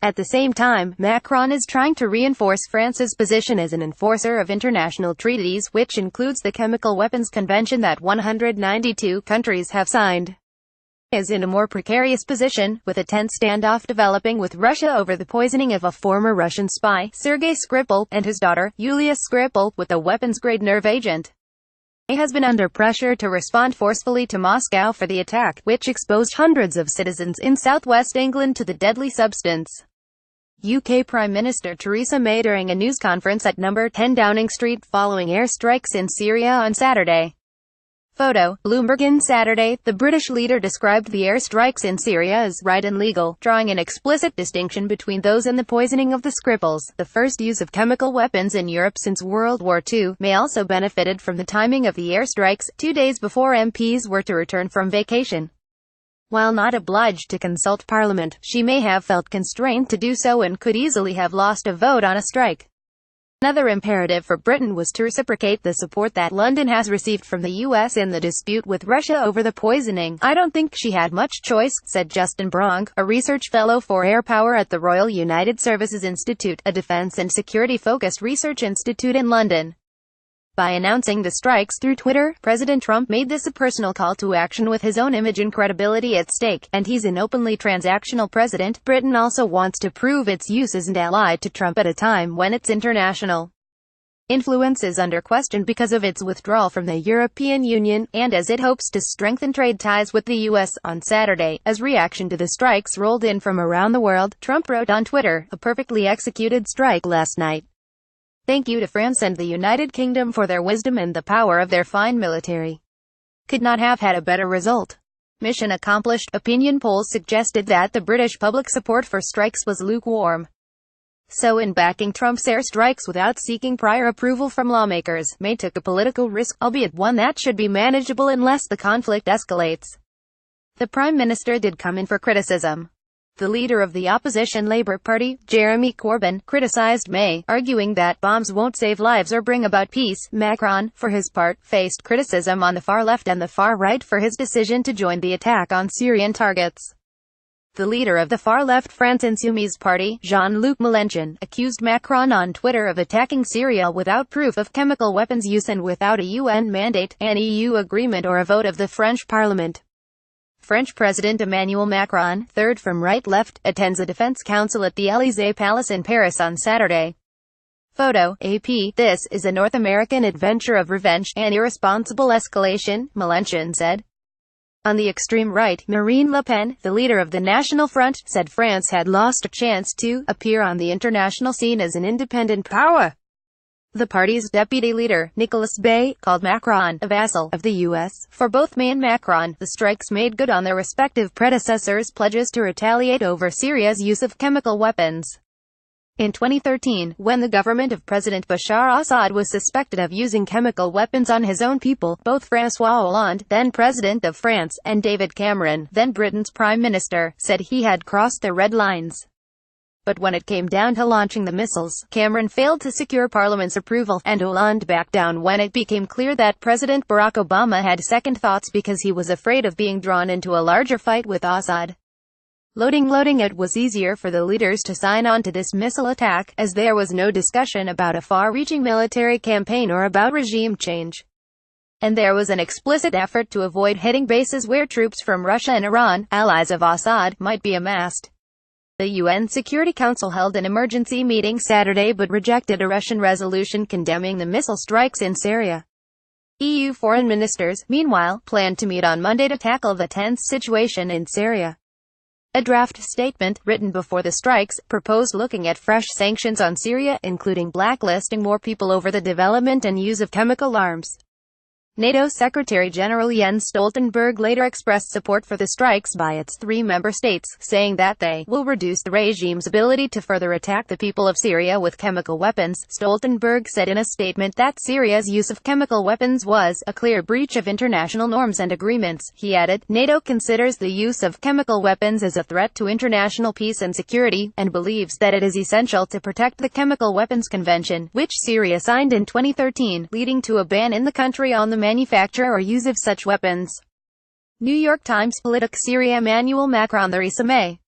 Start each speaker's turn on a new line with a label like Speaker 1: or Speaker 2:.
Speaker 1: At the same time, Macron is trying to reinforce France's position as an enforcer of international treaties, which includes the Chemical Weapons Convention that 192 countries have signed. Is in a more precarious position, with a tense standoff developing with Russia over the poisoning of a former Russian spy, Sergei Skripal, and his daughter, Yulia Skripal, with a weapons-grade nerve agent. He has been under pressure to respond forcefully to Moscow for the attack, which exposed hundreds of citizens in southwest England to the deadly substance. UK Prime Minister Theresa May during a news conference at number 10 Downing Street following airstrikes in Syria on Saturday. Photo, Bloomberg. On Saturday, the British leader described the airstrikes in Syria as right and legal, drawing an explicit distinction between those and the poisoning of the Skripals, the first use of chemical weapons in Europe since World War II. May also benefited from the timing of the airstrikes, 2 days before MPs were to return from vacation. While not obliged to consult Parliament, she may have felt constrained to do so and could easily have lost a vote on a strike. Another imperative for Britain was to reciprocate the support that London has received from the US in the dispute with Russia over the poisoning. I don't think she had much choice, said Justin Brong, a research fellow for air power at the Royal United Services Institute, a defence and security-focused research institute in London. By announcing the strikes through Twitter, President Trump made this a personal call to action with his own image and credibility at stake, and he's an openly transactional president. Britain also wants to prove its use as an ally to Trump at a time when its international influence is under question because of its withdrawal from the European Union, and as it hopes to strengthen trade ties with the US. On Saturday, as reaction to the strikes rolled in from around the world, Trump wrote on Twitter, "A perfectly executed strike last night. Thank you to France and the United Kingdom for their wisdom and the power of their fine military. Could not have had a better result. Mission accomplished." Opinion polls suggested that the British public support for strikes was lukewarm. So in backing Trump's airstrikes without seeking prior approval from lawmakers, May took a political risk, albeit one that should be manageable unless the conflict escalates. The Prime Minister did come in for criticism. The leader of the opposition Labour Party, Jeremy Corbyn, criticised May, arguing that bombs won't save lives or bring about peace. Macron, for his part, faced criticism on the far left and the far right for his decision to join the attack on Syrian targets. The leader of the far-left France Insoumise party, Jean-Luc Mélenchon, accused Macron on Twitter of attacking Syria without proof of chemical weapons use and without a UN mandate, an EU agreement or a vote of the French Parliament. French President Emmanuel Macron, third from right-left, attends a defense council at the Élysée Palace in Paris on Saturday. Photo, AP. This is a North American adventure of revenge, and irresponsible escalation, Mélenchon said. On the extreme right, Marine Le Pen, the leader of the National Front, said France had lost a chance to appear on the international scene as an independent power. The party's deputy leader, Nicolas Bay, called Macron a vassal of the U.S. For both May and Macron, the strikes made good on their respective predecessors' pledges to retaliate over Syria's use of chemical weapons. In 2013, when the government of President Bashar Assad was suspected of using chemical weapons on his own people, both François Hollande, then President of France, and David Cameron, then Britain's Prime Minister, said he had crossed the red lines. But when it came down to launching the missiles, Cameron failed to secure Parliament's approval, and Hollande backed down when it became clear that President Barack Obama had second thoughts because he was afraid of being drawn into a larger fight with Assad. Loading. It was easier for the leaders to sign on to this missile attack, as there was no discussion about a far-reaching military campaign or about regime change. And there was an explicit effort to avoid hitting bases where troops from Russia and Iran, allies of Assad, might be amassed. The UN Security Council held an emergency meeting Saturday but rejected a Russian resolution condemning the missile strikes in Syria. EU foreign ministers, meanwhile, planned to meet on Monday to tackle the tense situation in Syria. A draft statement, written before the strikes, proposed looking at fresh sanctions on Syria, including blacklisting more people over the development and use of chemical arms. NATO Secretary-General Jens Stoltenberg later expressed support for the strikes by its 3 member states, saying that they will reduce the regime's ability to further attack the people of Syria with chemical weapons. Stoltenberg said in a statement that Syria's use of chemical weapons was a clear breach of international norms and agreements. He added, NATO considers the use of chemical weapons as a threat to international peace and security, and believes that it is essential to protect the Chemical Weapons Convention, which Syria signed in 2013, leading to a ban in the country on the manufacture or use of such weapons. New York Times. Politic. Syria. Emmanuel Macron. Theresa May